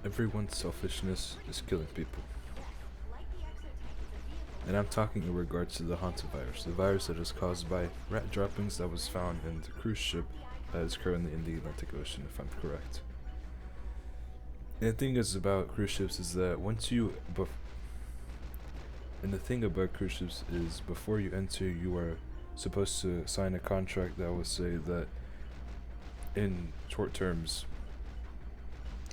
Everyone's selfishness is killing people. And I'm talking in regards to the hantavirus, the virus that is caused by rat droppings that was found in the cruise ship that is currently in the Atlantic Ocean, if I'm correct. And the thing is about cruise ships is that and the thing about cruise ships is before you enter, you are supposed to sign a contract that will say that in short terms,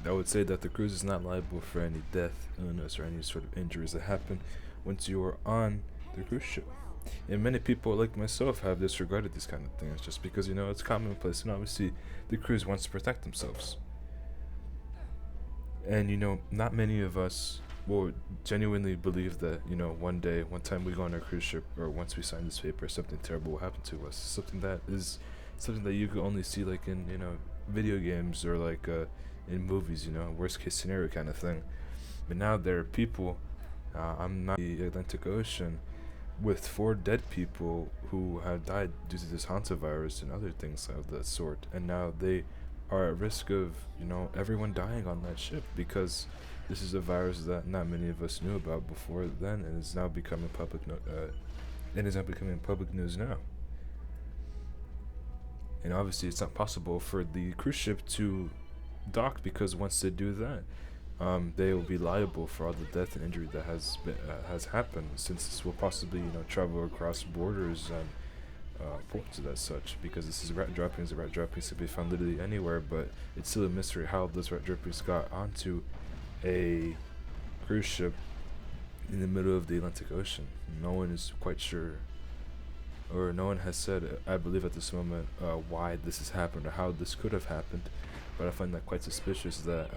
that would say that the cruise is not liable for any death, illness, or any sort of injuries that happen once you are on the cruise ship. And many people like myself have disregarded these kind of things just because it's commonplace, and obviously the crews wants to protect themselves. And not many of us will genuinely believe that one day, one time we go on a cruise ship, or once we sign this paper, something terrible will happen to us. Something that you could only see like in video games or like in movies, worst case scenario kind of thing. But now there are people. I'm not in the Atlantic Ocean with 4 dead people who have died due to this hantavirus and other things of that sort, and now they are at risk of everyone dying on that ship because this is a virus that not many of us knew about before then, and is now becoming public news now. And obviously, it's not possible for the cruise ship to dock because once they do that, they will be liable for all the death and injury that has happened, since this will possibly travel across borders and ports as such, because this is rat droppings. The rat droppings can be found literally anywhere, but it's still a mystery how those rat droppings got onto a cruise ship in the middle of the Atlantic Ocean. No one is quite sure, or no one has said, I believe at this moment, why this has happened or how this could have happened. But I find that quite suspicious that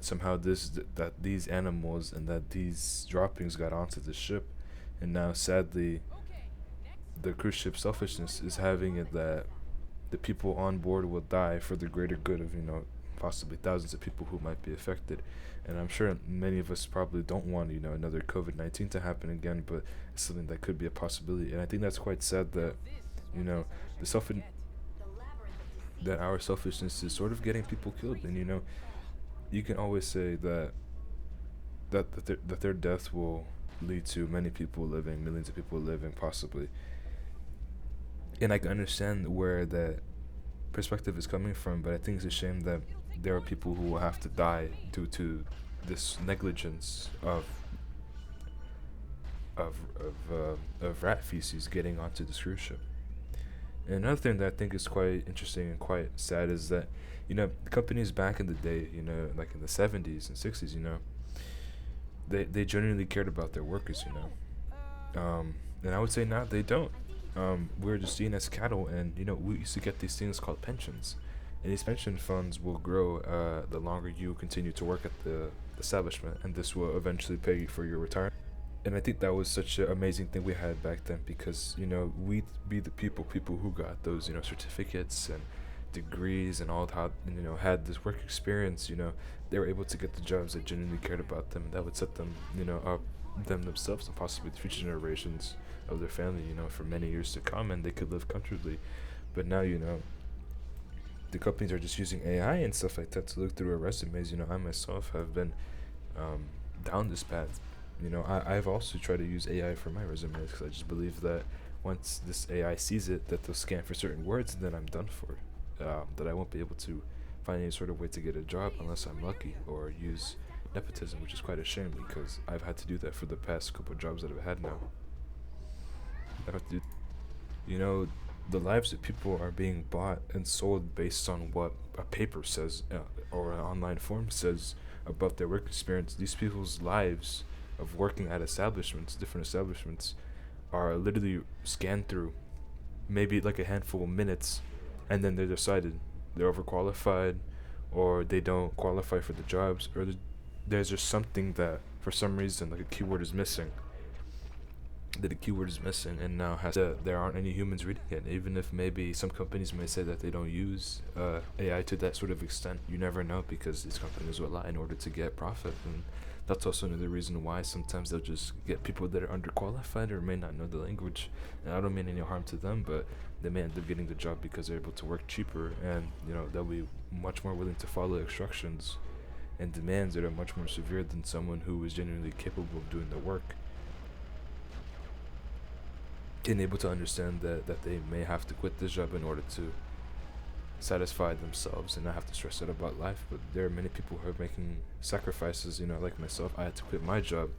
somehow that these animals and that these droppings got onto the ship, and now sadly the cruise ship selfishness is having it that the people on board will die for the greater good of possibly thousands of people who might be affected. And I'm sure many of us probably don't want another COVID-19 to happen again, but it's something that could be a possibility. And I think that's quite sad that the that our selfishness is sort of getting people killed. And you can always say that their death will lead to many people living, millions of people living, possibly. And I can understand where that perspective is coming from, but I think it's a shame that there are people who will have to die due to this negligence of rat feces getting onto this cruise ship. And another thing that I think is quite interesting and quite sad is that companies back in the day, like in the 70s and 60s, they genuinely cared about their workers, and I would say now they don't. We're just seen as cattle, and we used to get these things called pensions, and these pension funds will grow the longer you continue to work at the establishment, and this will eventually pay you for your retirement. And I think that was such an amazing thing we had back then, because we'd be the people who got those certificates and degrees and all how had this work experience. They were able to get the jobs that genuinely cared about them, that would set them up themselves and possibly the future generations of their family for many years to come, and they could live comfortably. But now the companies are just using AI and stuff like that to look through our resumes. I myself have been down this path. I've also tried to use AI for my resumes because I just believe that once this AI sees it, that they'll scan for certain words, and then I'm done for. That I won't be able to find any sort of way to get a job unless I'm lucky or use nepotism, which is quite a shame because I've had to do that for the past couple of jobs that I've had now. I've had to do, the lives of people are being bought and sold based on what a paper says or an online form says about their work experience. These people's lives of working at different establishments, are literally scanned through maybe like a handful of minutes, and then they're decided they're overqualified, or they don't qualify for the jobs, or there's just something that for some reason like a keyword is missing. And now there aren't any humans reading it. Even if maybe some companies may say that they don't use AI to that sort of extent, you never know, because these companies will lie in order to get profit. And that's also another reason why sometimes they'll just get people that are underqualified or may not know the language. And I don't mean any harm to them, but they may end up getting the job because they're able to work cheaper, and they'll be much more willing to follow instructions and demands that are much more severe than someone who is genuinely capable of doing the work, and able to understand that they may have to quit this job in order to satisfy themselves and not have to stress out about life. But there are many people who are making sacrifices, like myself. I had to quit my job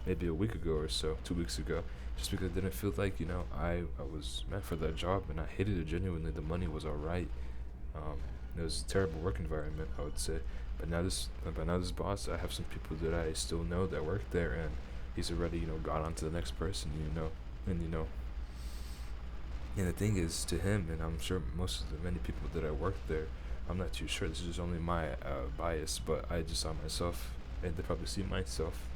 maybe a week ago or so, 2 weeks ago, just because I didn't feel like, I was meant for that job, and I hated it genuinely. The money was alright. It was a terrible work environment, I would say. But now this boss, I have some people that I still know that work there, and he's already, gone on to the next person, and and the thing is, to him, and I'm sure most of the many people that I work there, I'm not too sure. This is just only my bias, but I just saw myself, and they probably see myself,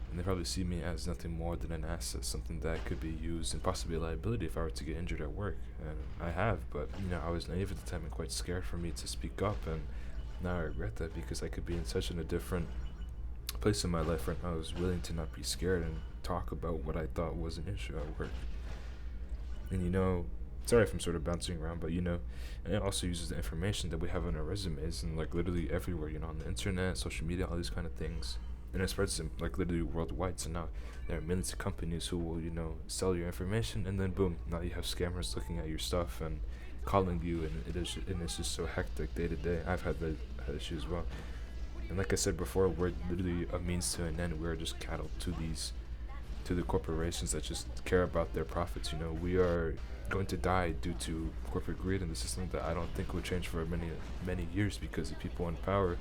and they probably see me as nothing more than an asset, something that could be used and possibly a liability if I were to get injured at work. And I have, but I was naive at the time and quite scared for me to speak up, and now I regret that, because I could be in such a different place in my life right now. I was willing to not be scared and talk about what I thought was an issue at work. And sorry if I'm sort of bouncing around, but and it also uses the information that we have on our resumes and like literally everywhere, on the internet, social media, all these kind of things. And it spreads them like literally worldwide. So now there are millions of companies who will, sell your information, and then boom, now you have scammers looking at your stuff and calling you, and it's just so hectic day to day. I've had that issue as well. And like I said before, we're literally a means to an end. We're just cattle to the corporations that just care about their profits. We are going to die due to corporate greed, and this is something that I don't think will change for many years, because the people in power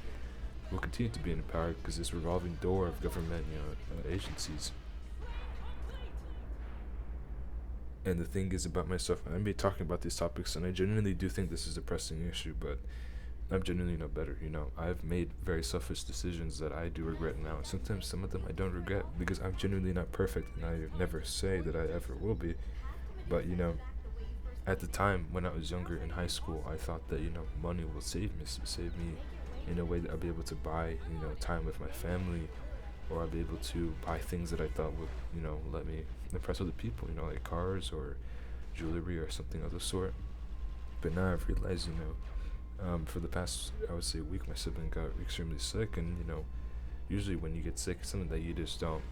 will continue to be in power, because this revolving door of government agencies. And the thing is about myself, I'm be talking about these topics, and I genuinely do think this is a pressing issue, but I'm genuinely no better. I've made very selfish decisions that I do regret now, and sometimes some of them I don't regret, because I'm genuinely not perfect, and I never say that I ever will be. But at the time when I was younger in high school, I thought that money will save me in a way that I'll be able to buy time with my family, or I'll be able to buy things that I thought would let me impress other people, like cars or jewelry or something of the sort. But now I've realized, for the past, I would say, week, my sibling got extremely sick, and usually when you get sick, it's something that you just don't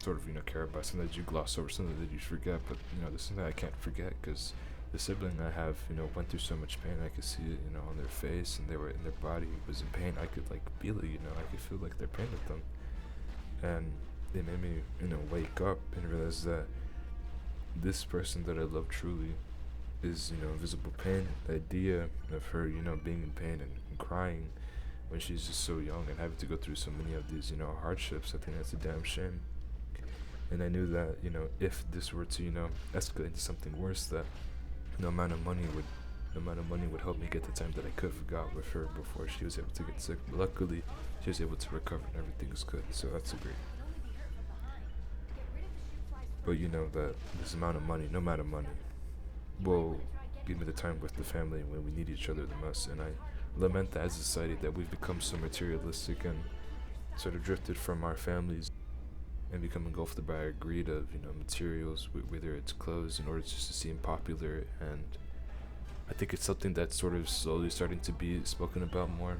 sort of care about, something that you gloss over, something that you forget. But this is something I can't forget, because the sibling I have went through so much pain. I could see it on their face, and they were in their body was in pain. I could like feel it, I could feel like their pain with them, and it made me wake up and realize that this person that I love truly is invisible pain. The idea of her being in pain and crying when she's just so young and having to go through so many of these hardships, I think that's a damn shame. And I knew that if this were to escalate into something worse, that no amount of money would help me get the time that I could have got with her before she was able to get sick. But luckily, she was able to recover and everything is good, so that's a great. But that this amount of money, no amount of money, will give me the time with the family when we need each other the most. And I lament that as a society that we've become so materialistic and sort of drifted from our families and become engulfed by our greed of materials, whether it's clothes, in order just to seem popular. And I think it's something that's sort of slowly starting to be spoken about more.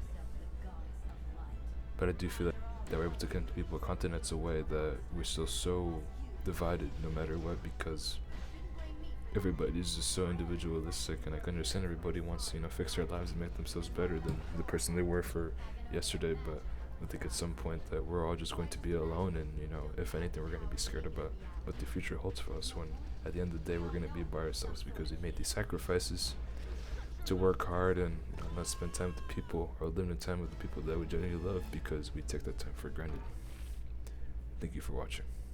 But I do feel that we're able to connect people continents away, that we're still so divided no matter what, because everybody's just so individualistic. And I can understand everybody wants to fix their lives and make themselves better than the person they were for yesterday, but I think at some point that we're all just going to be alone, and if anything, we're going to be scared about what the future holds for us, when at the end of the day we're going to be by ourselves, because we made these sacrifices to work hard and not spend time with the people, or limited time with the people that we genuinely love, because we take that time for granted. Thank you for watching.